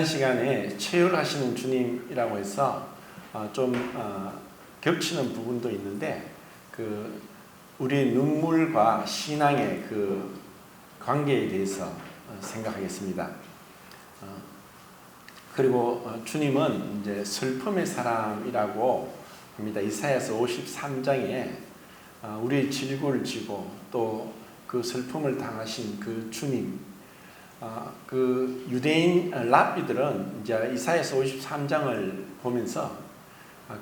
시간에 체휼하시는 주님이라고 해서 좀 겹치는 부분도 있는데 우리 눈물과 신앙의 그 관계에 대해서 생각하겠습니다. 그리고 주님은 이제 슬픔의 사람이라고 합니다. 이사야서 53장에 우리의 질고를 지고 또 그 슬픔을 당하신 그 주님, 그 유대인 랍비들은 이제 이사야서 53장을 보면서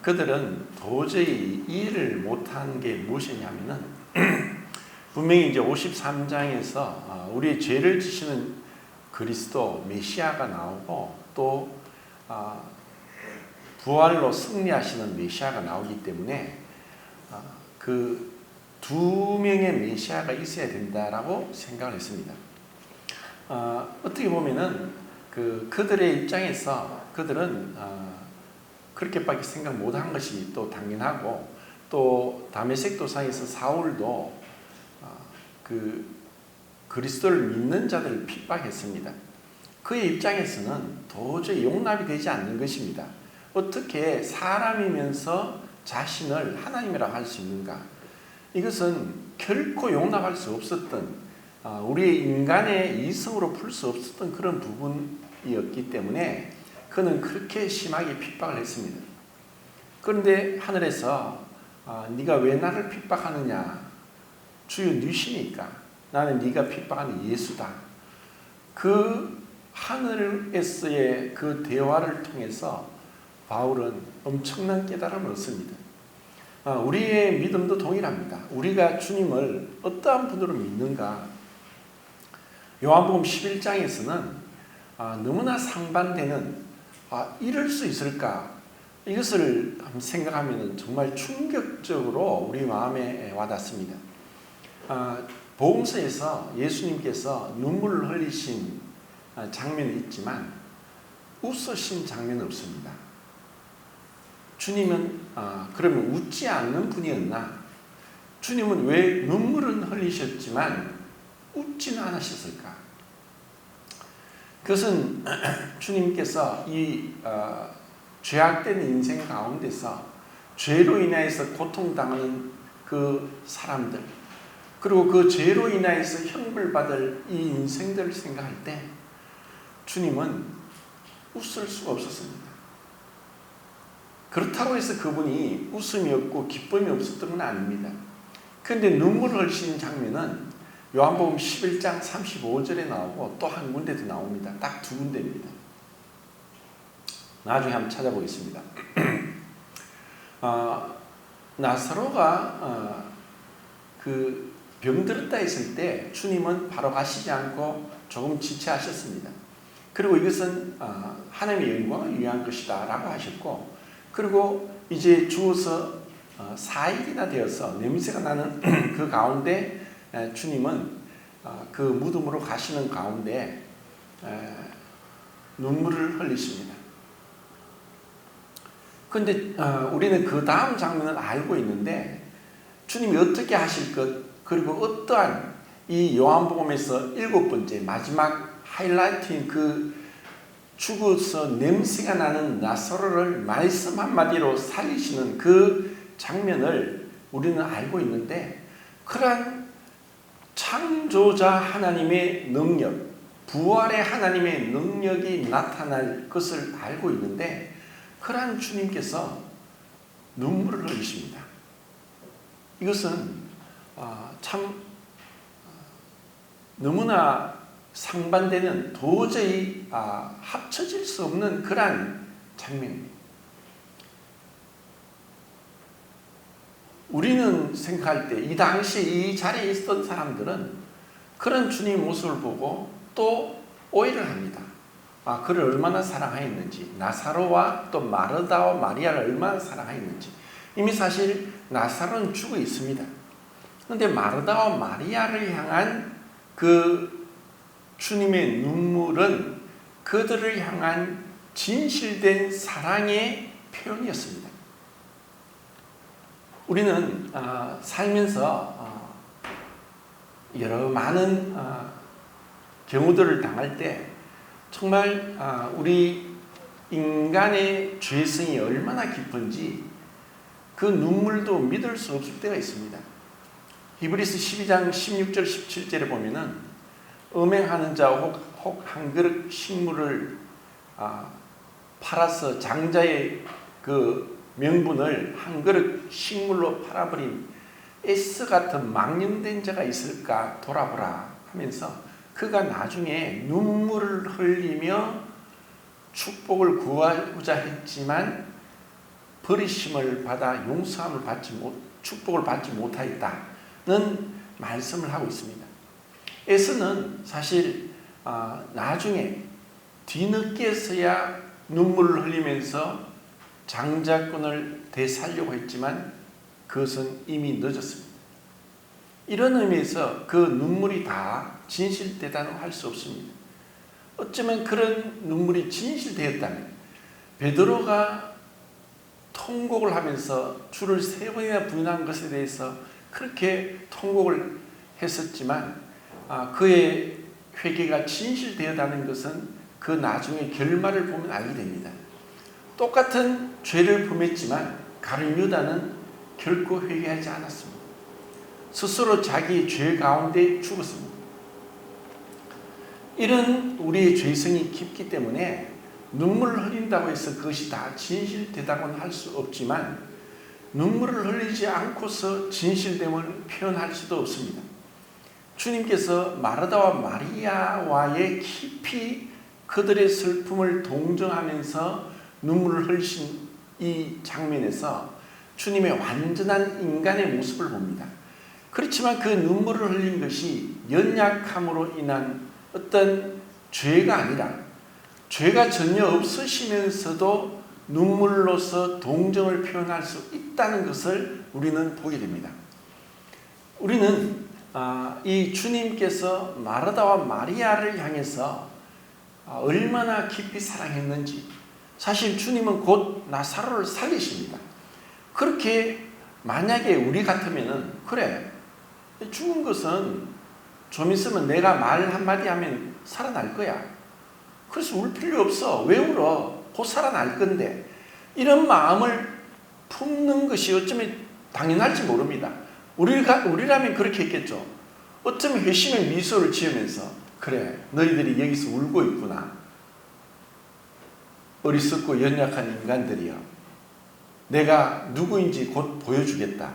그들은 도저히 이해를 못한 게 무엇이냐면은 분명히 이제 53장에서 우리의 죄를 지시는 그리스도 메시아가 나오고 또 부활로 승리하시는 메시아가 나오기 때문에 그 두 명의 메시아가 있어야 된다라고 생각을 했습니다. 어떻게 보면은 그들의 입장에서 그들은 그렇게밖에 생각 못한 것이 또 당연하고, 또 다메섹 도상에서 사울도 그 그리스도를 믿는 자들을 핍박했습니다. 그의 입장에서는 도저히 용납이 되지 않는 것입니다. 어떻게 사람이면서 자신을 하나님이라고 할 수 있는가? 이것은 결코 용납할 수 없었던, 우리의 인간의 이성으로 풀 수 없었던 그런 부분이었기 때문에 그는 그렇게 심하게 핍박을 했습니다. 그런데 하늘에서 네가 왜 나를 핍박하느냐? 주여 누시니까 나는 네가 핍박하는 예수다. 그 하늘에서의 그 대화를 통해서 바울은 엄청난 깨달음을 얻습니다. 우리의 믿음도 동일합니다. 우리가 주님을 어떠한 분으로 믿는가? 요한복음 11장에서는 너무나 상반되는 이럴 수 있을까? 이것을 생각하면 정말 충격적으로 우리 마음에 와닿습니다. 복음서에서 예수님께서 눈물을 흘리신 장면이 있지만 웃으신 장면은 없습니다. 주님은 그러면 웃지 않는 분이었나? 주님은 왜 눈물은 흘리셨지만 웃지는 않으셨을까? 그것은 주님께서 이 죄악된 인생 가운데서 죄로 인하여서 고통당하는 그 사람들, 그리고 그 죄로 인하여서 형벌받을 이 인생들을 생각할 때 주님은 웃을 수가 없었습니다. 그렇다고 해서 그분이 웃음이 없고 기쁨이 없었던 건 아닙니다. 그런데 눈물을 흘리시는 장면은 요한복음 11장 35절에 나오고 또 한 군데도 나옵니다. 딱 두 군데입니다. 나중에 한번 찾아보겠습니다. 나사로가 그 병들었다 했을 때 주님은 바로 가시지 않고 조금 지체하셨습니다. 그리고 이것은 하나님의 영광을 위한 것이다 라고 하셨고, 그리고 이제 죽어서 4일이나 되어서 냄새가 나는 그 가운데 주님은 그 무덤으로 가시는 가운데 눈물을 흘리십니다. 그런데 우리는 그 다음 장면을 알고 있는데 주님이 어떻게 하실 것, 그리고 어떠한 이 요한복음에서 7번째 마지막 하이라이트인 그 죽어서 냄새가 나는 나사로를 말씀 한마디로 살리시는 그 장면을 우리는 알고 있는데, 그러한 창조자 하나님의 능력, 부활의 하나님의 능력이 나타날 것을 알고 있는데 그러한 주님께서 눈물을 흘리십니다. 이것은 참 너무나 상반되는, 도저히 합쳐질 수 없는 그러한 장면입니다. 우리는 생각할 때 이 당시 이 자리에 있었던 사람들은 그런 주님의 모습을 보고 또 오해를 합니다. 그를 얼마나 사랑하였는지, 나사로와 또 마르다와 마리아를 얼마나 사랑하였는지. 이미 사실 나사로는 죽어 있습니다. 그런데 마르다와 마리아를 향한 그 주님의 눈물은 그들을 향한 진실된 사랑의 표현이었습니다. 우리는 살면서 여러 많은 경우들을 당할 때 정말 우리 인간의 죄성이 얼마나 깊은지 그 눈물도 믿을 수 없을 때가 있습니다. 히브리서 12장 16절 17절에 보면은 음행하는 자 혹 한 그릇 식물을 팔아서 장자의 그 명분을 한 그릇 식물로 팔아버린 에스 같은 망령된 자가 있을까 돌아보라 하면서 그가 나중에 눈물을 흘리며 축복을 구하고자 했지만 버리심을 받아 용서함을 축복을 받지 못하였다는 말씀을 하고 있습니다. 에스는 사실 나중에 뒤늦게서야 눈물을 흘리면서 장자권을 되살려고 했지만 그것은 이미 늦었습니다. 이런 의미에서 그 눈물이 다 진실되다고 할 수 없습니다. 어쩌면 그런 눈물이 진실되었다면 베드로가 통곡을 하면서 주를 3번이나 부인한 것에 대해서 그렇게 통곡을 했었지만 그의 회개가 진실되었다는 것은 그 나중에 결말을 보면 알게 됩니다. 똑같은 죄를 범했지만 가룟 유다는 결코 회개하지 않았습니다. 스스로 자기 죄 가운데 죽었습니다. 이런 우리의 죄성이 깊기 때문에 눈물을 흘린다고 해서 그것이 다 진실되다고는 할 수 없지만 눈물을 흘리지 않고서 진실됨을 표현할 수도 없습니다. 주님께서 마르다와 마리아와의 깊이 그들의 슬픔을 동정하면서 눈물을 흘리신 이 장면에서 주님의 완전한 인간의 모습을 봅니다. 그렇지만 그 눈물을 흘린 것이 연약함으로 인한 어떤 죄가 아니라 죄가 전혀 없으시면서도 눈물로서 동정을 표현할 수 있다는 것을 우리는 보게 됩니다. 우리는 이 주님께서 마르다와 마리아를 향해서 얼마나 깊이 사랑했는지, 사실 주님은 곧 나사로를 살리십니다. 그렇게 만약에 우리 같으면은 그래, 죽은 것은 좀 있으면 내가 말 한마디 하면 살아날 거야. 그래서 울 필요 없어. 왜 울어? 곧 살아날 건데. 이런 마음을 품는 것이 어쩌면 당연할지 모릅니다. 우리라면 그렇게 했겠죠. 어쩌면 회심의 미소를 지으면서 그래, 너희들이 여기서 울고 있구나. 어리석고 연약한 인간들이여. 내가 누구인지 곧 보여주겠다.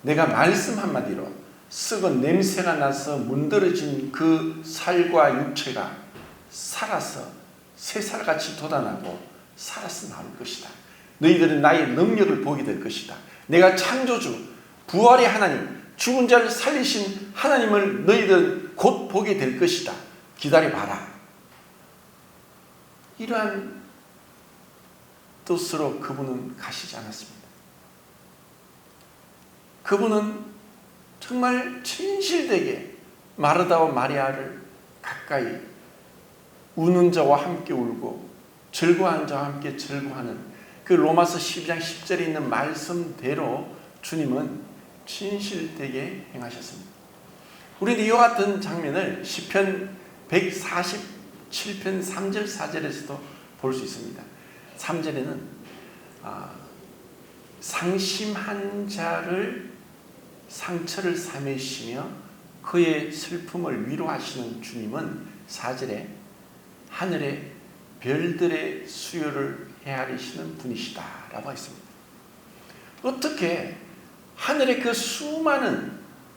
내가 말씀 한마디로 썩은 냄새가 나서 문드러진 그 살과 육체가 살아서 새살같이 돋아나고 살아서 나올 것이다. 너희들은 나의 능력을 보게 될 것이다. 내가 창조주, 부활의 하나님, 죽은 자를 살리신 하나님을 너희들 곧 보게 될 것이다. 기다려봐라. 이러한 뜻으로 그분은 가시지 않았습니다. 그분은 정말 진실되게 마르다와 마리아를 가까이 우는 자와 함께 울고 즐거워하는 자와 함께 즐거워하는 그 로마서 12장 10절에 있는 말씀대로 주님은 진실되게 행하셨습니다. 우리는 이와 같은 장면을 시편 147편 3절 4절에서도 볼 수 있습니다. 3절에는 상심한 자를 상처를 사매시며 그의 슬픔을 위로하시는 주님은 4절에 하늘의 별들의 수요를 헤아리시는 분이시다 라고 했습니다. 어떻게 하늘의 그 수많은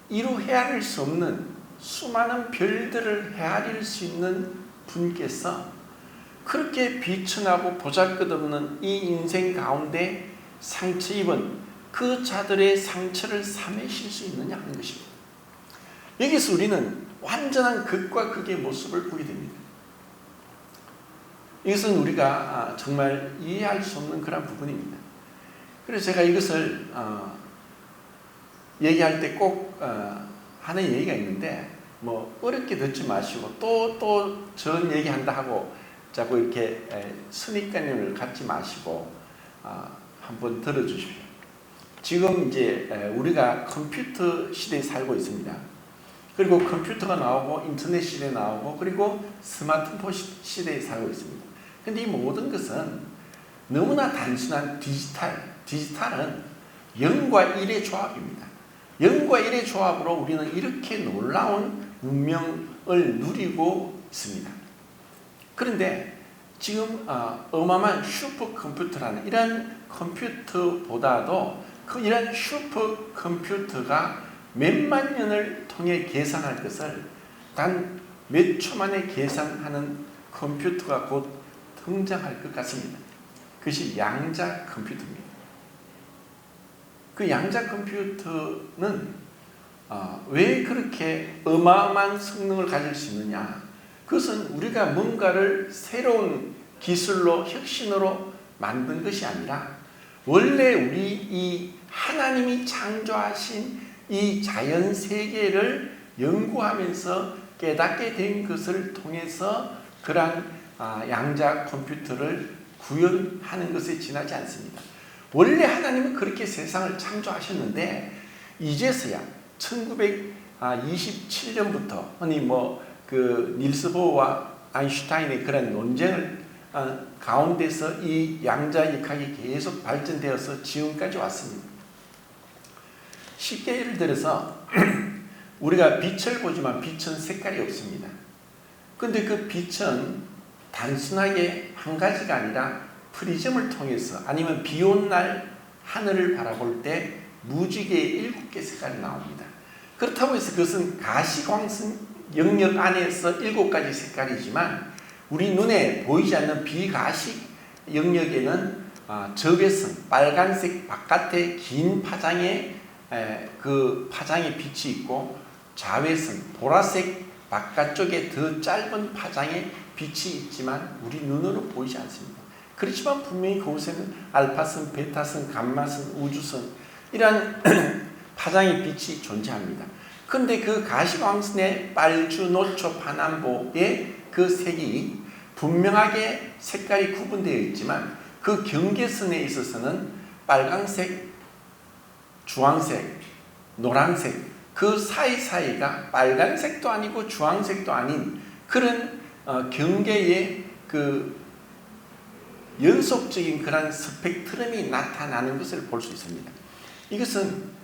이루 헤아릴 수 없는 수많은 별들을 헤아릴 수 있는 분께서 그렇게 비천하고 보잘것없는 이 인생 가운데 상처 입은 그 자들의 상처를 사매실 수 있느냐 하는 것입니다. 여기서 우리는 완전한 극과 극의 모습을 보게 됩니다. 이것은 우리가 정말 이해할 수 없는 그런 부분입니다. 그래서 제가 이것을 얘기할 때 꼭 하는 얘기가 있는데 뭐 어렵게 듣지 마시고 또 전 얘기한다 하고 자꾸 이렇게 선입견을 갖지 마시고 한번 들어주십시오. 지금 이제 우리가 컴퓨터 시대에 살고 있습니다. 그리고 컴퓨터가 나오고 인터넷 시대에 나오고 그리고 스마트폰 시대에 살고 있습니다. 그런데 이 모든 것은 너무나 단순한 디지털은 0과 1의 조합입니다. 0과 1의 조합으로 우리는 이렇게 놀라운 문명을 누리고 있습니다. 그런데 지금 어마어마한 슈퍼컴퓨터라는 이런 컴퓨터보다도 이런 슈퍼컴퓨터가 몇만 년을 통해 계산할 것을 단 몇 초 만에 계산하는 컴퓨터가 곧 등장할 것 같습니다. 그것이 양자 컴퓨터입니다. 그 양자 컴퓨터는 왜 그렇게 어마어마한 성능을 가질 수 있느냐? 그것은 우리가 뭔가를 새로운 기술로 혁신으로 만든 것이 아니라 원래 우리 이 하나님이 창조하신 이 자연 세계를 연구하면서 깨닫게 된 것을 통해서 그러한 양자 컴퓨터를 구현하는 것에 지나지 않습니다. 원래 하나님은 그렇게 세상을 창조하셨는데 이제서야 1927년부터 흔히 그 닐스 보어와 아인슈타인의 그런 논쟁을 가운데서 이 양자역학이 계속 발전되어서 지금까지 왔습니다. 쉽게 예를 들어서 우리가 빛을 보지만 빛은 색깔이 없습니다. 그런데 그 빛은 단순하게 한 가지가 아니라 프리즘을 통해서 아니면 비 온 날 하늘을 바라볼 때 무지개의 7개 색깔이 나옵니다. 그렇다고 해서 그것은 가시광선 영역 안에서 7가지 색깔이지만 우리 눈에 보이지 않는 비가시 영역에는 적외선 빨간색 바깥에 긴 파장의 그 파장의 빛이 있고 자외선 보라색 바깥쪽에 더 짧은 파장의 빛이 있지만 우리 눈으로 보이지 않습니다. 그렇지만 분명히 그곳에는 알파선, 베타선, 감마선, 우주선 이러한 파장의 빛이 존재합니다. 그런데 그 가시광선의 빨주, 노초, 파남보의 그 색이 분명하게 색깔이 구분되어 있지만 그 경계선에 있어서는 빨강색, 주황색, 노란색 그 사이사이가 빨간색도 아니고 주황색도 아닌 그런 경계의 그 연속적인 그런 스펙트럼이 나타나는 것을 볼 수 있습니다. 이것은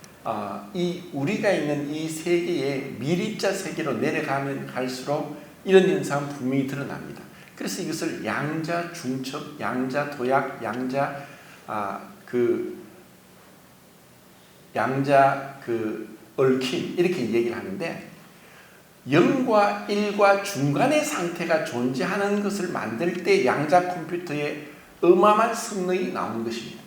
이 우리가 있는 이 세계의 미립자 세계로 내려가면 갈수록 이런 현상은 분명히 드러납니다. 그래서 이것을 양자 중첩, 양자 도약, 양자 얽힘 이렇게 얘기를 하는데 0과 1과 중간의 상태가 존재하는 것을 만들 때 양자 컴퓨터에 어마어마한 성능이 나오는 것입니다.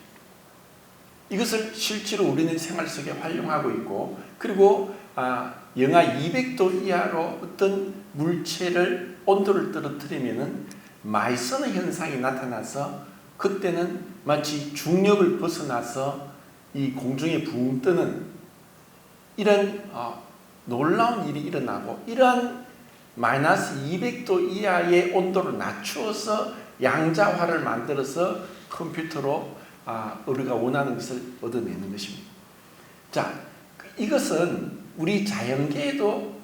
이것을 실제로 우리는 생활 속에 활용하고 있고 그리고 영하 200도 이하로 어떤 물체를 온도를 떨어뜨리면은 마이너스 현상이 나타나서 그때는 마치 중력을 벗어나서 이 공중에 붕 뜨는 이런 놀라운 일이 일어나고 이러한 마이너스 200도 이하의 온도를 낮추어서 양자화를 만들어서 컴퓨터로 우리가 원하는 것을 얻어내는 것입니다. 자, 이것은 우리 자연계에도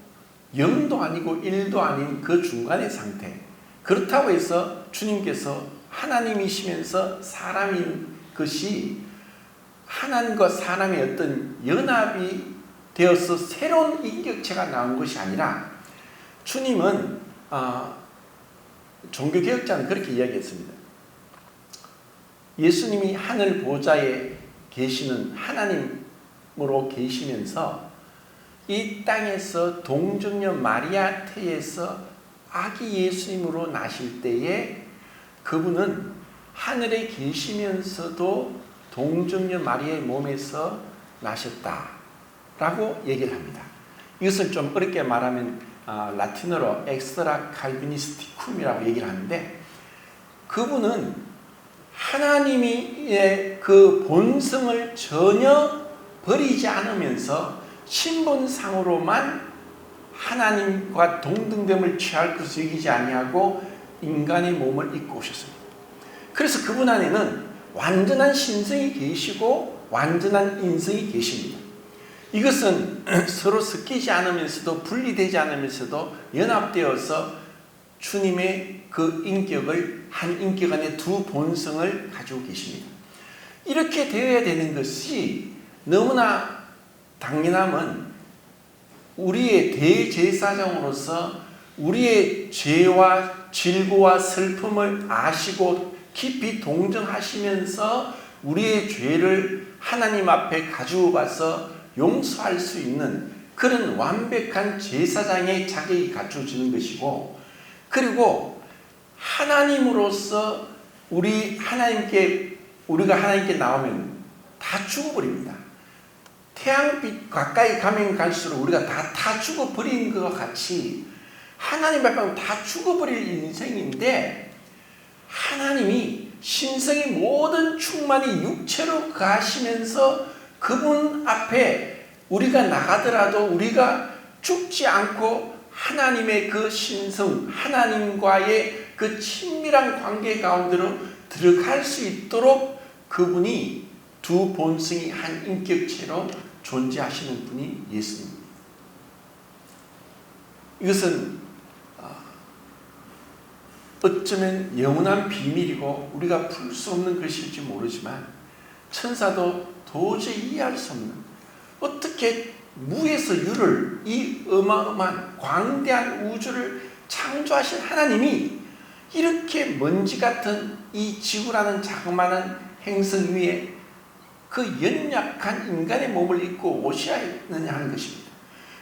0도 아니고 1도 아닌 그 중간의 상태. 그렇다고 해서 주님께서 하나님이시면서 사람인 것이 하나님과 사람의 어떤 연합이 되어서 새로운 인격체가 나온 것이 아니라 주님은 종교개혁자는 그렇게 이야기했습니다. 예수님이 하늘 보좌에 계시는 하나님으로 계시면서 이 땅에서 동정녀 마리아 태에서 아기 예수님으로 나실 때에 그분은 하늘에 계시면서도 동정녀 마리아의 몸에서 나셨다라고 얘기를 합니다. 이것을 좀 어렵게 말하면 라틴어로 엑스트라 칼비니스티쿰이라고 얘기를 하는데 그분은 하나님의 그 본성을 전혀 버리지 않으면서 신분상으로만 하나님과 동등됨을 취할 것을 여기지 아니하고 인간의 몸을 입고 오셨습니다. 그래서 그분 안에는 완전한 신성이 계시고 완전한 인성이 계십니다. 이것은 서로 섞이지 않으면서도 분리되지 않으면서도 연합되어서 주님의 그 인격을 한 인격 안에 두 본성을 가지고 계십니다. 이렇게 되어야 되는 것이 너무나 당연함은 우리의 대제사장으로서 우리의 죄와 질고와 슬픔을 아시고 깊이 동정하시면서 우리의 죄를 하나님 앞에 가지고 가서 용서할 수 있는 그런 완벽한 제사장의 자격이 갖춰지는 것이고, 그리고 하나님으로서 우리가 하나님께 나오면 다 죽어버립니다. 태양빛 가까이 가면 갈수록 우리가 다 죽어버리는 것과 같이 하나님 앞에 다 죽어버릴 인생인데, 하나님이 신성의 모든 충만이 육체로 가시면서 그분 앞에 우리가 나가더라도 우리가 죽지 않고 하나님의 그 신성, 하나님과의 그 친밀한 관계 가운데로 들어갈 수 있도록 그분이 두 본성이 한 인격체로 존재하시는 분이 예수님입니다. 이것은 어쩌면 영원한 비밀이고 우리가 풀 수 없는 것일지 모르지만 천사도 도저히 이해할 수 없는, 어떻게 무에서 유를, 이 어마어마한 광대한 우주를 창조하신 하나님이 이렇게 먼지 같은 이 지구라는 자그마한 행성 위에 그 연약한 인간의 몸을 입고 오셔야 했느냐 하는 것입니다.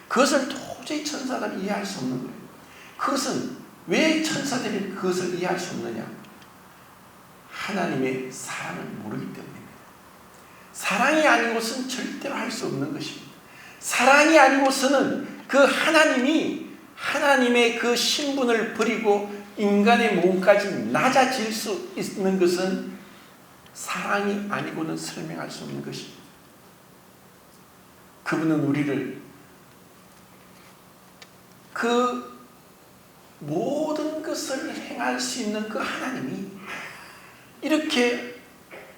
그것을 도저히 천사들이 이해할 수 없는 거예요. 그것은 왜 천사들이 그것을 이해할 수 없느냐? 하나님의 사랑을 모르기 때문입니다. 사랑이 아니고서는 절대로 할 수 없는 것입니다. 사랑이 아니고서는 그 하나님이 하나님의 그 신분을 버리고 인간의 몸까지 낮아질 수 있는 것은 사랑이 아니고는 설명할 수 없는 것입니다. 그분은 우리를 그 모든 것을 행할 수 있는 그 하나님이 이렇게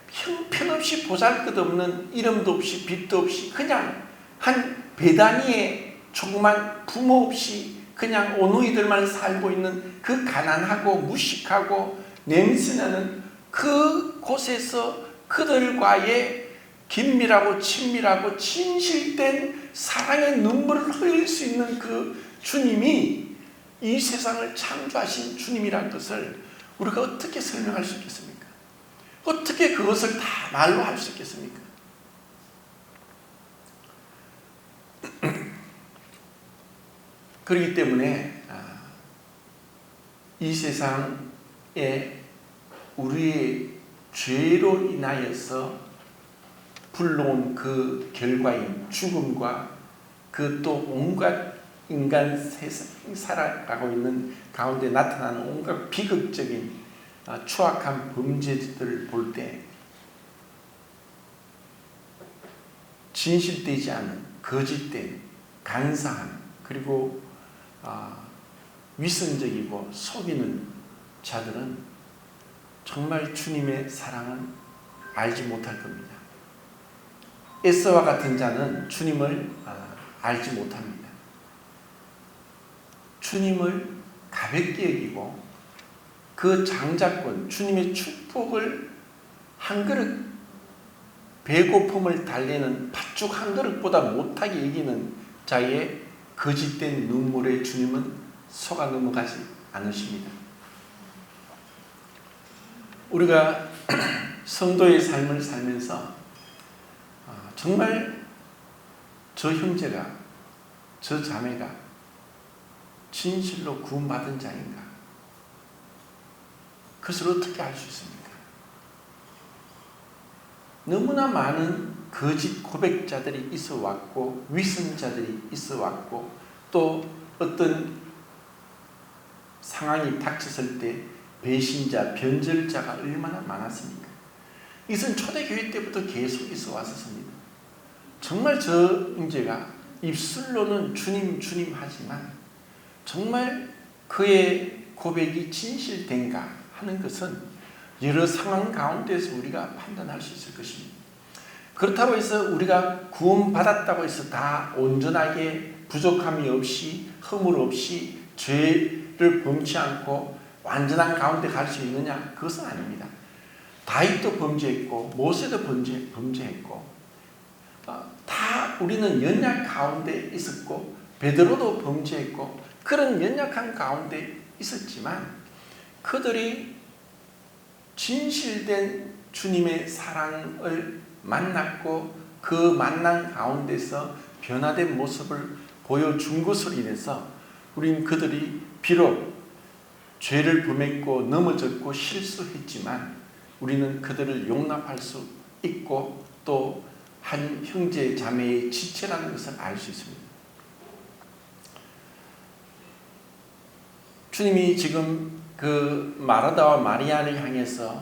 형편없이 보잘것없는, 이름도 없이 빛도 없이 그냥 한 베다니에 조그만 부모 없이 그냥 오누이들만 살고 있는 그 가난하고 무식하고 냄새나는 그 곳에서 그들과의 긴밀하고 친밀하고 진실된 사랑의 눈물을 흘릴 수 있는 그 주님이 이 세상을 창조하신 주님이란 것을 우리가 어떻게 설명할 수 있겠습니까? 어떻게 그것을 다 말로 할 수 있겠습니까? 그렇기 때문에 이 세상에 우리의 죄로 인하여서 불러온 그 결과인 죽음과 그 또 온갖 인간 세상이 살아가고 있는 가운데 나타나는 온갖 비극적인 추악한 범죄들을 볼 때 진실되지 않은 거짓된 간사함, 그리고 위선적이고 속이는 자들은 정말 주님의 사랑을 알지 못할 겁니다. 에서와 같은 자는 주님을 알지 못합니다. 주님을 가볍게 여기고 그 장자권, 주님의 축복을 한 그릇, 배고픔을 달래는 팥죽 한 그릇보다 못하게 여기는 자의 거짓된 눈물에 주님은 속아 넘어가지 않으십니다. 우리가 성도의 삶을 살면서 정말 저 형제가, 저 자매가 진실로 구원받은 자인가? 그것을 어떻게 알 수 있습니까? 너무나 많은 거짓 고백자들이 있어 왔고, 위선자들이 있어 왔고, 또 어떤 상황이 닥쳤을 때 배신자, 변절자가 얼마나 많았습니까? 이것은 초대교회 때부터 계속 있어 왔었습니다. 정말 저 형제가 입술로는 주님 주님 하지만 정말 그의 고백이 진실된가 하는 것은 여러 상황 가운데서 우리가 판단할 수 있을 것입니다. 그렇다고 해서 우리가 구원받았다고 해서 다 온전하게 부족함이 없이 허물 없이 죄를 범치 않고 완전한 가운데 갈 수 있느냐? 그것은 아닙니다. 다윗도 범죄했고 모세도 범죄했고 다 우리는 연약 가운데 있었고 베드로도 범죄했고 그런 연약한 가운데 있었지만 그들이 진실된 주님의 사랑을 만났고 그 만남 가운데서 변화된 모습을 보여준 것으로 인해서 우린 그들이 비록 죄를 범했고 넘어졌고 실수했지만 우리는 그들을 용납할 수 있고 또 한 형제 자매의 지체라는 것을 알 수 있습니다. 주님이 지금 그 마르다와 마리아를 향해서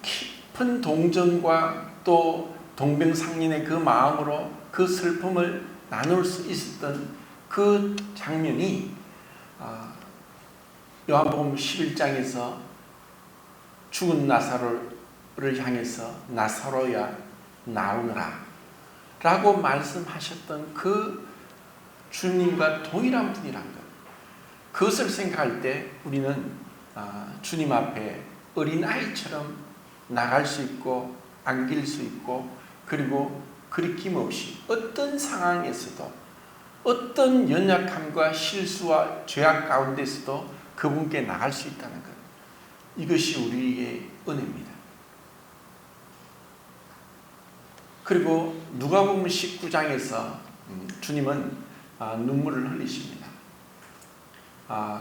깊은 동정과 또 동병상련의 그 마음으로 그 슬픔을 나눌 수 있었던 그 장면이 요한복음 11장에서 죽은 나사로를 향해서 나사로야 나오너라 라고 말씀하셨던 그 주님과 동일한 분이란 것, 그것을 생각할 때 우리는 주님 앞에 어린아이처럼 나갈 수 있고 안길 수 있고 그리고 그리낌 없이 어떤 상황에서도 어떤 연약함과 실수와 죄악 가운데서도 그분께 나갈 수 있다는 것, 이것이 우리의 은혜입니다. 그리고 누가복음 19장에서 주님은 눈물을 흘리십니다.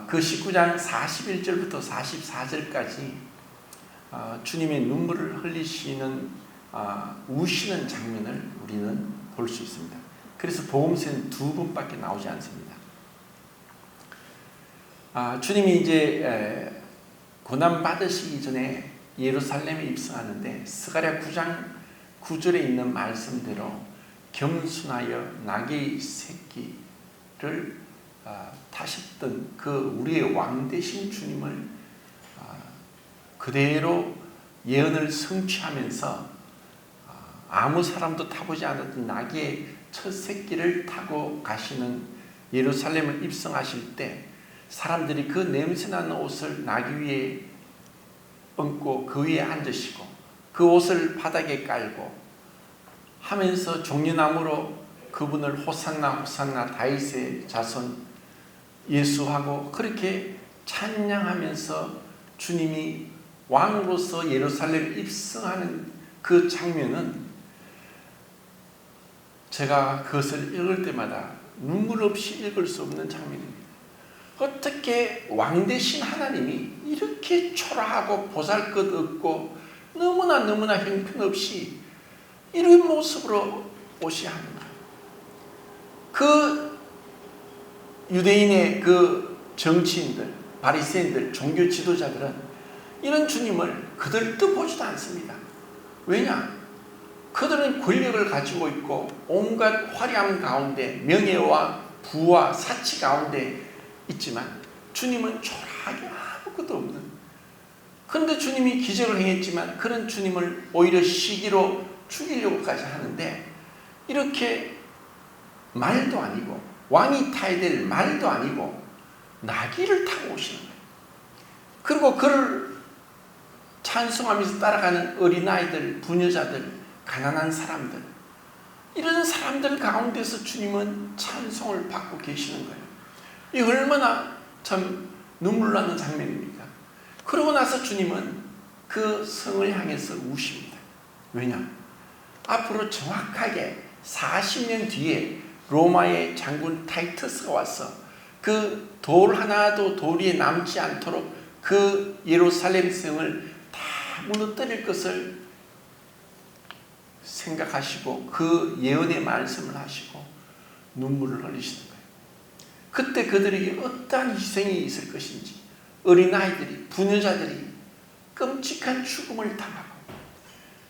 그 19장 41절부터 44절까지 주님의 눈물을 흘리시는 우시는 장면을 우리는 볼 수 있습니다. 그래서 복음서는 두 번밖에 나오지 않습니다. 주님이 이제 고난 받으시기 전에 예루살렘에 입성하는데 스가랴 9장 9절에 있는 말씀대로 겸손하여 나귀의 새끼를 타셨던 그 우리의 왕 되신 주님을 그대로 예언을 성취하면서 아무 사람도 타보지 않았던 나귀의 첫 새끼를 타고 가시는 예루살렘을 입성하실 때 사람들이 그 냄새나는 옷을 나귀 위에 얹고 그 위에 앉으시고 그 옷을 바닥에 깔고 하면서 종려나무로 그분을 호산나 호산나 다윗의 자손 예수하고 그렇게 찬양하면서 주님이 왕으로서 예루살렘에 입성하는 그 장면은 제가 그것을 읽을 때마다 눈물 없이 읽을 수 없는 장면입니다. 어떻게 왕 되신 하나님이 이렇게 초라하고 보잘것없고 너무나 형편없이 이런 모습으로 오셔야 하는가? 그 유대인의 그 정치인들, 바리새인들, 종교 지도자들은 이런 주님을 그들도 보지도 않습니다. 왜냐? 그들은 권력을 가지고 있고 온갖 화려함 가운데 명예와 부와 사치 가운데 있지만 주님은 초라하게 아무것도 없는, 그런데 주님이 기적을 행했지만 그런 주님을 오히려 시기로 죽이려고까지 하는데 이렇게 말도 아니고 왕이 타야 될 말도 아니고 나귀를 타고 오시는 거예요. 그리고 그를 찬송하면서 따라가는 어린아이들, 부녀자들, 가난한 사람들, 이런 사람들 가운데서 주님은 찬송을 받고 계시는 거예요. 이 얼마나 참 눈물 나는 장면입니까? 그러고 나서 주님은 그 성을 향해서 우십니다. 왜냐? 앞으로 정확하게 40년 뒤에 로마의 장군 타이터스가 와서 그 돌 하나도 돌 위에 남지 않도록 그 예루살렘 성을 다 무너뜨릴 것을 생각하시고 그 예언의 말씀을 하시고 눈물을 흘리시는 거예요. 그때 그들에게 어떠한 희생이 있을 것인지, 어린아이들이, 부녀자들이 끔찍한 죽음을 당하고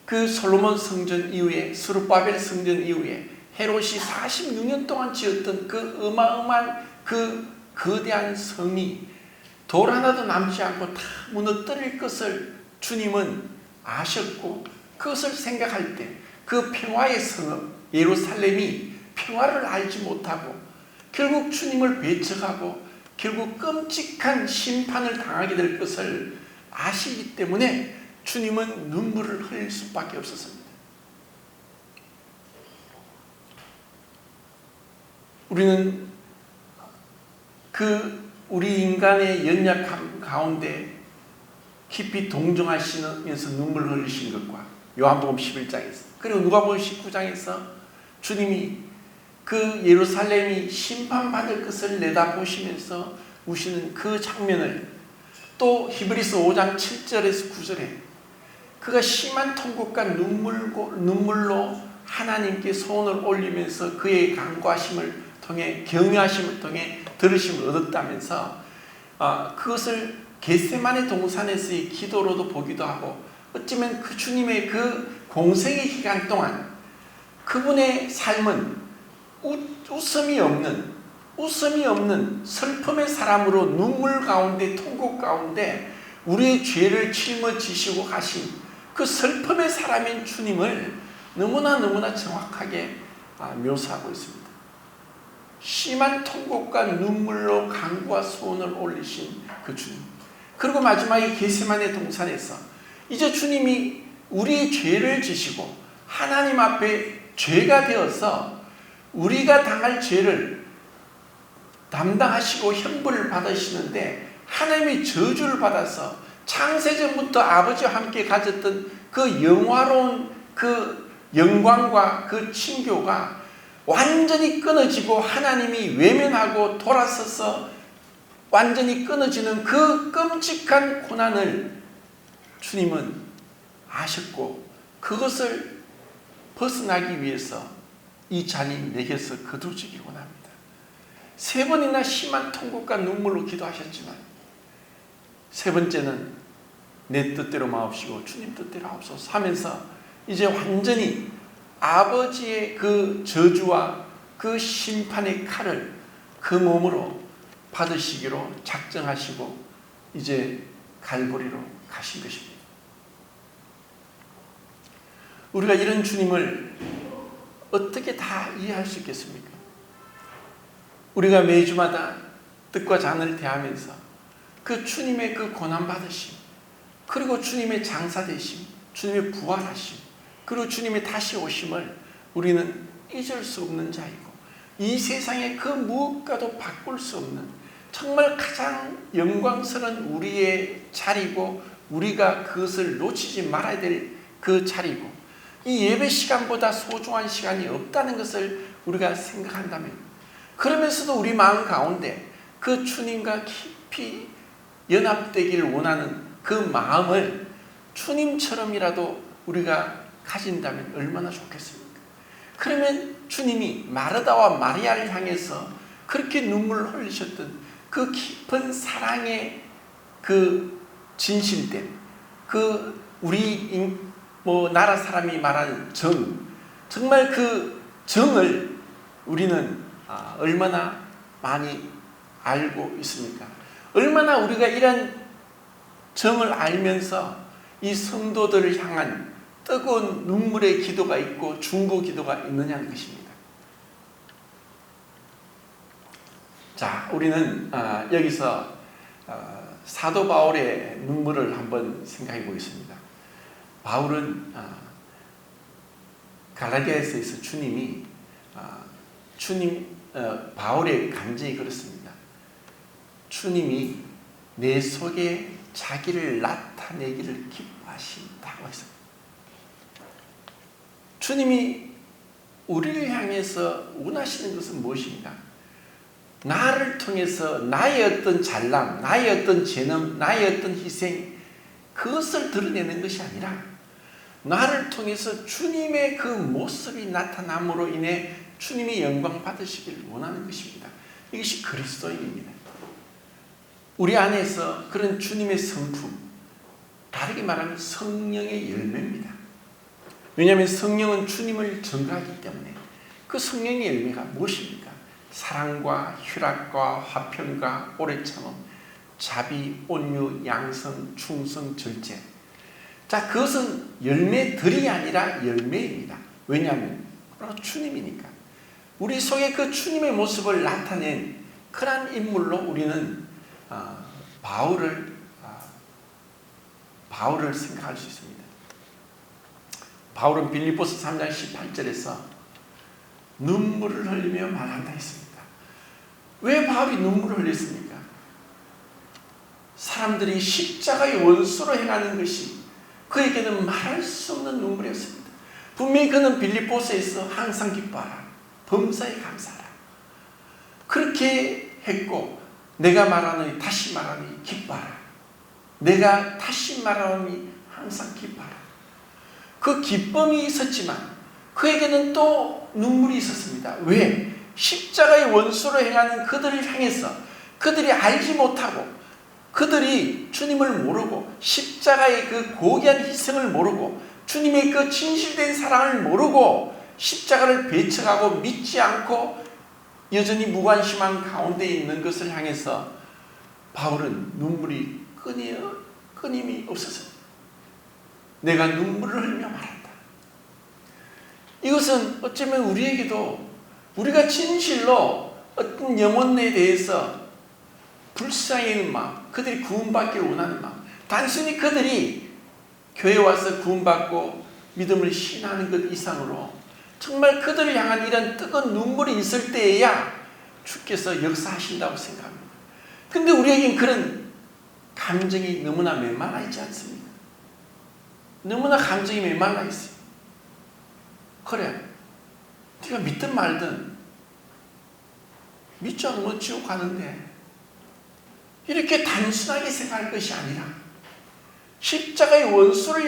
그 솔로몬 성전 이후에, 스룹바벨 성전 이후에 헤롯이 46년 동안 지었던 그 어마어마한 그 거대한 성이 돌 하나도 남지 않고 다 무너뜨릴 것을 주님은 아셨고 그것을 생각할 때 그 평화의 성읍 예루살렘이 평화를 알지 못하고 결국 주님을 배척하고 결국 끔찍한 심판을 당하게 될 것을 아시기 때문에 주님은 눈물을 흘릴 수밖에 없었습니다. 우리는 우리 인간의 연약함 가운데 깊이 동정하시면서 눈물을 흘리신 것과 요한복음 11장에서 그리고 누가복음 19장에서 주님이 그 예루살렘이 심판받을 것을 내다보시면서 우시는 그 장면을 또 히브리서 5장 7절에서 9절에 그가 심한 통곡과 눈물로 하나님께 소원을 올리면서 그의 간구하심을 통해 경외하심을 통해 들으심을 얻었다면서 그것을 겟세마네 동산에서의 기도로도 보기도 하고 어쩌면 그 주님의 그 공생의 기간 동안 그분의 삶은 웃음이 없는 슬픔의 사람으로 눈물 가운데 통곡 가운데 우리의 죄를 짊어지시고 가신 그 슬픔의 사람인 주님을 너무나 정확하게 묘사하고 있습니다. 심한 통곡과 눈물로 간구와 소원을 올리신 그 주님. 그리고 마지막에 겟세마네 동산에서 이제 주님이 우리의 죄를 지시고 하나님 앞에 죄가 되어서 우리가 당할 죄를 담당하시고 형벌을 받으시는데 하나님의 저주를 받아서 창세전부터 아버지와 함께 가졌던 그 영화로운 그 영광과 그 친교가 완전히 끊어지고 하나님이 외면하고 돌아서서 완전히 끊어지는 그 끔찍한 고난을 주님은 아셨고 그것을 벗어나기 위해서 이 잔이 내게서 거두지기 원합니다. 3번이나 심한 통곡과 눈물로 기도하셨지만 3번째는 내 뜻대로 마옵시고 주님 뜻대로 하옵소서 하면서 이제 완전히 아버지의 그 저주와 그 심판의 칼을 그 몸으로 받으시기로 작정하시고 이제 갈보리로 가신 것입니다. 우리가 이런 주님을 어떻게 다 이해할 수 있겠습니까? 우리가 매주마다 뜻과 잔을 대하면서 그 주님의 그 고난받으심, 그리고 주님의 장사되심, 주님의 부활하심, 그리고 주님의 다시 오심을 우리는 잊을 수 없는 자이고 이 세상의 그 무엇과도 바꿀 수 없는 정말 가장 영광스러운 우리의 자리고 우리가 그것을 놓치지 말아야 될 그 자리고 이 예배 시간보다 소중한 시간이 없다는 것을 우리가 생각한다면 그러면서도 우리 마음 가운데 그 주님과 깊이 연합되기를 원하는 그 마음을 주님처럼이라도 우리가 가진다면 얼마나 좋겠습니까? 그러면 주님이 마르다와 마리아를 향해서 그렇게 눈물을 흘리셨던 그 깊은 사랑의 그 진실된 그 우리 나라 사람이 말하는 정말 그 정을 우리는 얼마나 많이 알고 있습니까? 얼마나 우리가 이런 정을 알면서 이 성도들을 향한 뜨거운 눈물의 기도가 있고 중보 기도가 있느냐는 것입니다. 자, 우리는 여기서 사도 바울의 눈물을 한번 생각해 보겠습니다. 바울은 갈라디아서에서 주님이 바울의 간증이 그렇습니다. 주님이 내 속에 자기를 나타내기를 기뻐하신다고 했습니다. 주님이 우리를 향해서 원하시는 것은 무엇인가? 나를 통해서 나의 어떤 잘남, 나의 어떤 재능, 나의 어떤 희생 그것을 드러내는 것이 아니라 나를 통해서 주님의 그 모습이 나타남으로 인해 주님의 영광 받으시길 원하는 것입니다. 이것이 그리스도인입니다. 우리 안에서 그런 주님의 성품, 다르게 말하면 성령의 열매입니다. 왜냐하면 성령은 주님을 증거하기 때문에 그 성령의 열매가 무엇입니까? 사랑과 희락과 화평과 오래 참음, 자비, 온유, 양성, 충성, 절제. 자, 그것은 열매들이 아니라 열매입니다. 왜냐하면 바로 주님이니까. 우리 속에 그 주님의 모습을 나타낸 그러한 인물로 우리는 바울을 생각할 수 있습니다. 바울은 빌립보서 3장 18절에서 눈물을 흘리며 말한다 했습니다. 왜 바울이 눈물을 흘렸습니까? 사람들이 십자가의 원수로 행하는 것이 그에게는 말할 수 없는 눈물이었습니다. 분명히 그는 빌립보서에서 항상 기뻐하라, 범사에 감사하라, 그렇게 했고, 내가 말하노니 다시 말하니 기뻐하라, 내가 다시 말하노니 항상 기뻐하라. 그 기쁨이 있었지만 그에게는 또 눈물이 있었습니다. 왜? 십자가의 원수로 행하는 그들을 향해서 그들이 알지 못하고, 그들이 주님을 모르고, 십자가의 그 고귀한 희생을 모르고, 주님의 그 진실된 사랑을 모르고 십자가를 배척하고 믿지 않고 여전히 무관심한 가운데 있는 것을 향해서 바울은 눈물이 끊임이 없었습니다. 내가 눈물을 흘리며 말한다. 이것은 어쩌면 우리에게도, 우리가 진실로 어떤 영혼에 대해서 불쌍히 여기는 마음, 그들이 구원받기를 원하는 마음, 단순히 그들이 교회에 와서 구원받고 믿음을 신하는 것 이상으로 정말 그들을 향한 이런 뜨거운 눈물이 있을 때에야 주께서 역사하신다고 생각합니다. 근데 우리에겐 그런 감정이 너무나 메말라 있지 않습니까? 너무나 감정이 메말라 있어요. 그래, 네가 믿든 말든 믿지 않으면 지옥 가는데, 이렇게 단순하게 생각할 것이 아니라 십자가의 원수로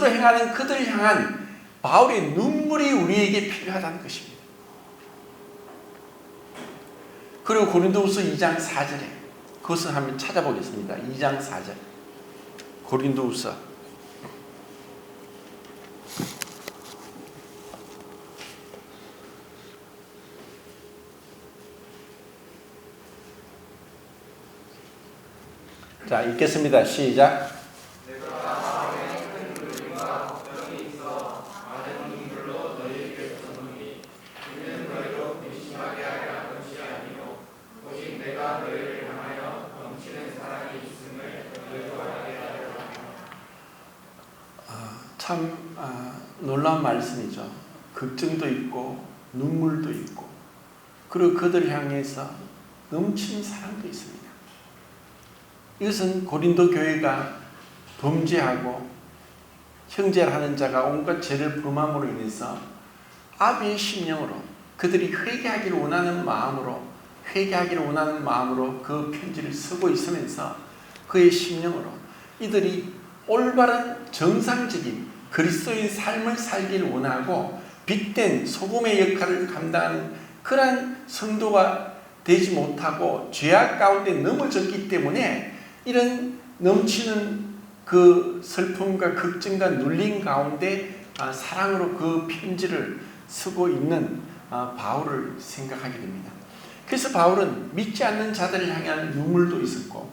행하는 그들을 향한 바울의 눈물이 우리에게 필요하다는 것입니다. 그리고 고린도후서 2장 4절에 그것을 한번 찾아보겠습니다. 2장 4절 고린도후서 자, 읽겠습니다. 시작. 참 놀라운 말씀이죠. 걱정도 있고 눈물도 있고, 그리고 그들을 향해서 넘치는 사랑도 있습니다. 이것은 고린도 교회가 범죄하고 형제하는 자가 온갖 죄를 범함으로 인해서 아비의 심령으로, 그들이 회개하기를 원하는 마음으로 그 편지를 쓰고 있으면서 그의 심령으로 이들이 올바른 정상적인 그리스도인 삶을 살기를 원하고 빛된 소금의 역할을 감당하는 그러한 성도가 되지 못하고 죄악 가운데 넘어졌기 때문에 이런 넘치는 그 슬픔과 걱정과 눌림 가운데 사랑으로 그 편지를 쓰고 있는 바울을 생각하게 됩니다. 그래서 바울은 믿지 않는 자들을 향한 눈물도 있었고,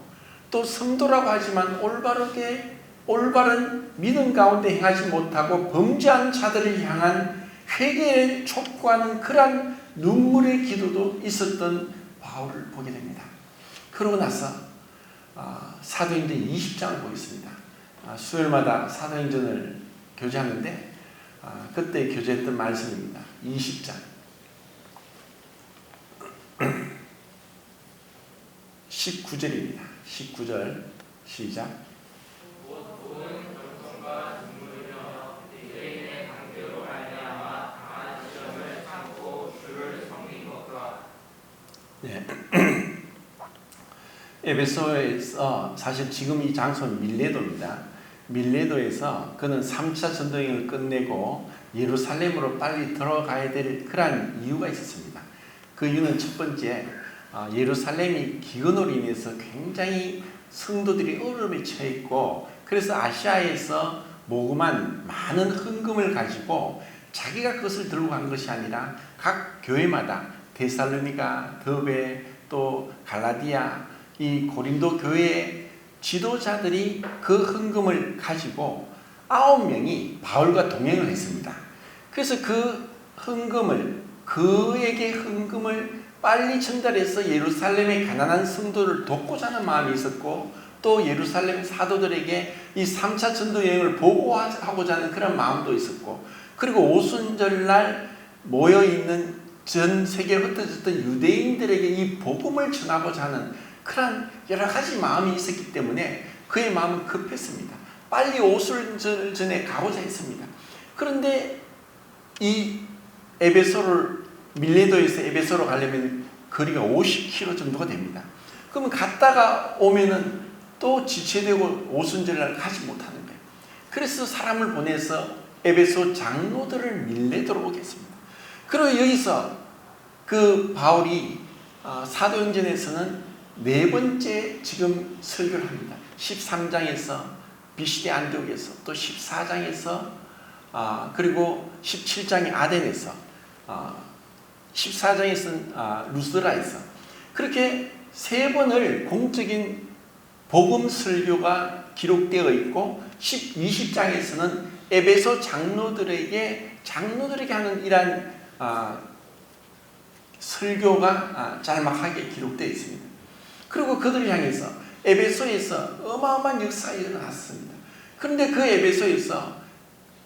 또 성도라고 하지만 올바른 믿음 가운데 행하지 못하고 범죄한 자들을 향한 회개를 촉구하는 그러한 눈물의 기도도 있었던 바울을 보게 됩니다. 그러고 나서 사도행전 20장을 보겠습니다. 수요일마다 사도행전을 교제하는데 그때 교제했던 말씀입니다. 20장 19절입니다. 19절 시작. 네. 에베소에서, 사실 지금 이 장소는 밀레도입니다. 밀레도에서 그는 3차 전도행을 끝내고 예루살렘으로 빨리 들어가야 될 그러한 이유가 있었습니다. 그 이유는 첫 번째, 예루살렘이 기근으로 인해서 굉장히 성도들이 어려움에 처해 있고, 그래서 아시아에서 모금한 많은 헌금을 가지고 자기가 그것을 들고 간 것이 아니라 각 교회마다 데살로니가, 더베, 또 갈라디아, 이 고린도 교회에 지도자들이 그 헌금을 가지고 9명이 바울과 동행을 했습니다. 그래서 그 헌금을, 그에게 헌금을 빨리 전달해서 예루살렘의 가난한 성도를 돕고자 하는 마음이 있었고, 또 예루살렘 사도들에게 이 3차 전도 여행을 보고하고자 하는 그런 마음도 있었고, 그리고 오순절날 모여있는 전 세계에 흩어졌던 유대인들에게 이 복음을 전하고자 하는 그런 여러 가지 마음이 있었기 때문에 그의 마음은 급했습니다. 빨리 오순절 전에 가고자 했습니다. 그런데 이 에베소를, 밀레도에서 에베소로 가려면 거리가 50km 정도가 됩니다. 그러면 갔다가 오면은 또 지체되고 오순절날 가지 못하는 거예요. 그래서 사람을 보내서 에베소 장로들을 밀레도로 오게 했습니다. 그리고 여기서 그 바울이 사도행전에서는 네 번째 지금 설교를 합니다. 13장에서 비시대 안디옥에서, 또 14장에서 그리고 17장의 아덴에서, 14장에서는 루스드라에서, 그렇게 세 번을 공적인 복음 설교가 기록되어 있고, 20장에서는 에베소 장로들에게 하는 이러한 설교가 짤막하게 기록되어 있습니다. 그리고 그들을 향해서 에베소에서 어마어마한 역사가 일어났습니다. 그런데 그 에베소에서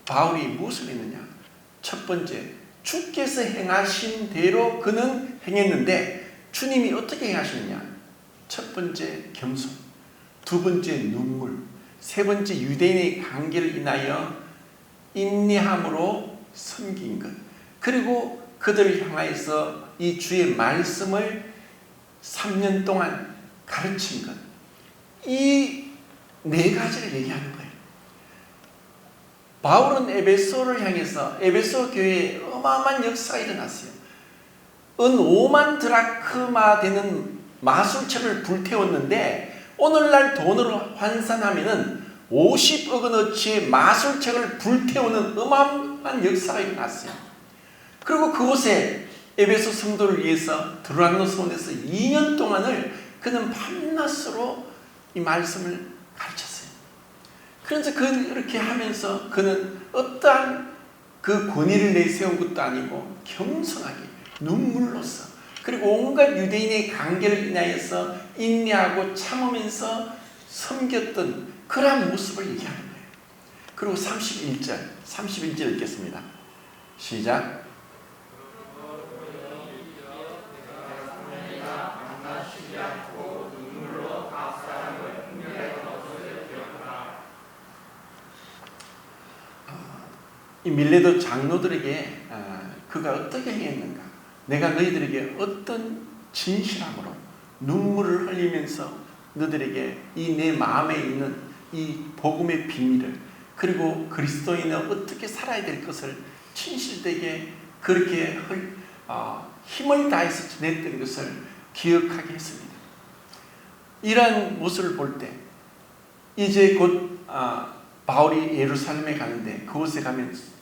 바울이 무엇을 했느냐? 첫 번째, 주께서 행하신 대로 그는 행했는데 주님이 어떻게 행하셨느냐? 첫 번째, 겸손. 두 번째, 눈물. 세 번째, 유대인의 관계를 인하여 인내함으로 섬긴 것. 그리고 그들을 향하여서 이 주의 말씀을 3년 동안 가르친 것. 이 네 가지를 얘기하는 거예요. 바울은 에베소를 향해서, 에베소 교회에 어마어마한 역사가 일어났어요. 은 5만 드라크마 되는 마술책을 불태웠는데, 오늘날 돈으로 환산하면은 50억 원어치의 마술책을 불태우는 어마어마한 역사가 일어났어요. 그리고 그곳에 에베소 성도를 위해서 드루안노스원에서 2년 동안을 그는 밤낮으로 이 말씀을 가르쳤어요. 그래서 그렇게 하면서 그는 어떠한 그 권위를 내세운 것도 아니고 겸손하게 눈물로써, 그리고 온갖 유대인의 관계를 인하여서 인내하고 참으면서 섬겼던 그러한 모습을 얘기하는 거예요. 그리고 31절 읽겠습니다. 시작. 이 밀레도 장로들에게 그가 어떻게 행했는가, 내가 너희들에게 어떤 진실함으로 눈물을 흘리면서 너희들에게 이 내 마음에 있는 이 복음의 비밀을, 그리고 그리스도인은 어떻게 살아야 될 것을 진실되게 그렇게 힘을 다해서 전했던 것을 기억하게 했습니다. 이러한 모습을 볼 때 이제 곧 바울이 예루살렘에 가는데, 그곳에 가면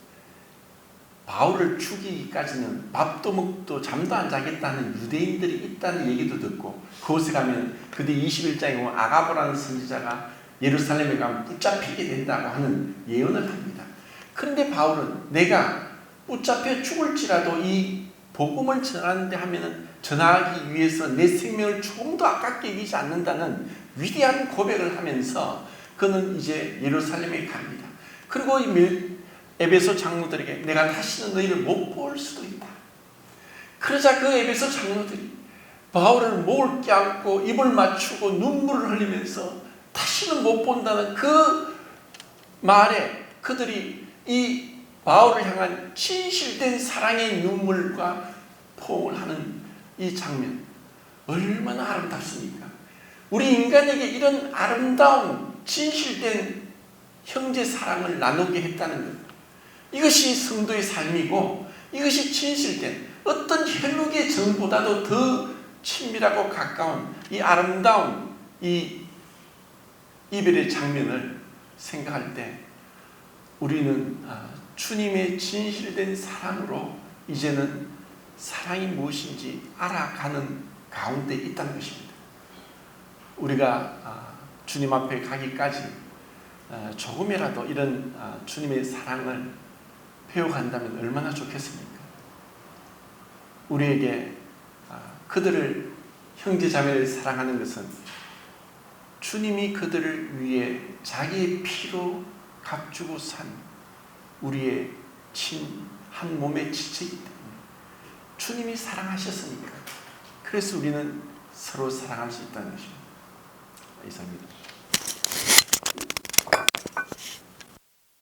바울을 죽이기까지는 밥도 먹도 잠도 안 자겠다는 유대인들이 있다는 얘기도 듣고, 그곳에 가면 그때 21장에 보면 아가보라는 선지자가 예루살렘에 가면 붙잡히게 된다고 하는 예언을 합니다. 그런데 바울은 내가 붙잡혀 죽을지라도 이 복음을 전하는데 하면은 전하기 위해서 내 생명을 조금도 아깝게 여기지 않는다는 위대한 고백을 하면서 그는 이제 예루살렘에 갑니다. 그리고 에베소 장로들에게 내가 다시는 너희를 못 볼 수도 있다. 그러자 그 에베소 장로들이 바울을 목을 껴안고 입을 맞추고 눈물을 흘리면서 다시는 못 본다는 그 말에 그들이 이 바울을 향한 진실된 사랑의 눈물과 포옹을 하는 이 장면, 얼마나 아름답습니까? 우리 인간에게 이런 아름다운 진실된 형제 사랑을 나누게 했다는 것, 이것이 성도의 삶이고, 이것이 진실된 어떤 혈육의 정보다도 더 친밀하고 가까운 이 아름다운 이 이별의 장면을 생각할 때 우리는 주님의 진실된 사랑으로 이제는 사랑이 무엇인지 알아가는 가운데 있다는 것입니다. 우리가 주님 앞에 가기까지 조금이라도 이런 주님의 사랑을 배워간다면 얼마나 좋겠습니까? 우리에게 그들을 형제자매를 사랑하는 것은 주님이 그들을 위해 자기의 피로 값주고 산 우리의 한 몸의 지체이기 때문에 주님이 사랑하셨으니까, 그래서 우리는 서로 사랑할 수 있다는 것입니다. 이상입니다.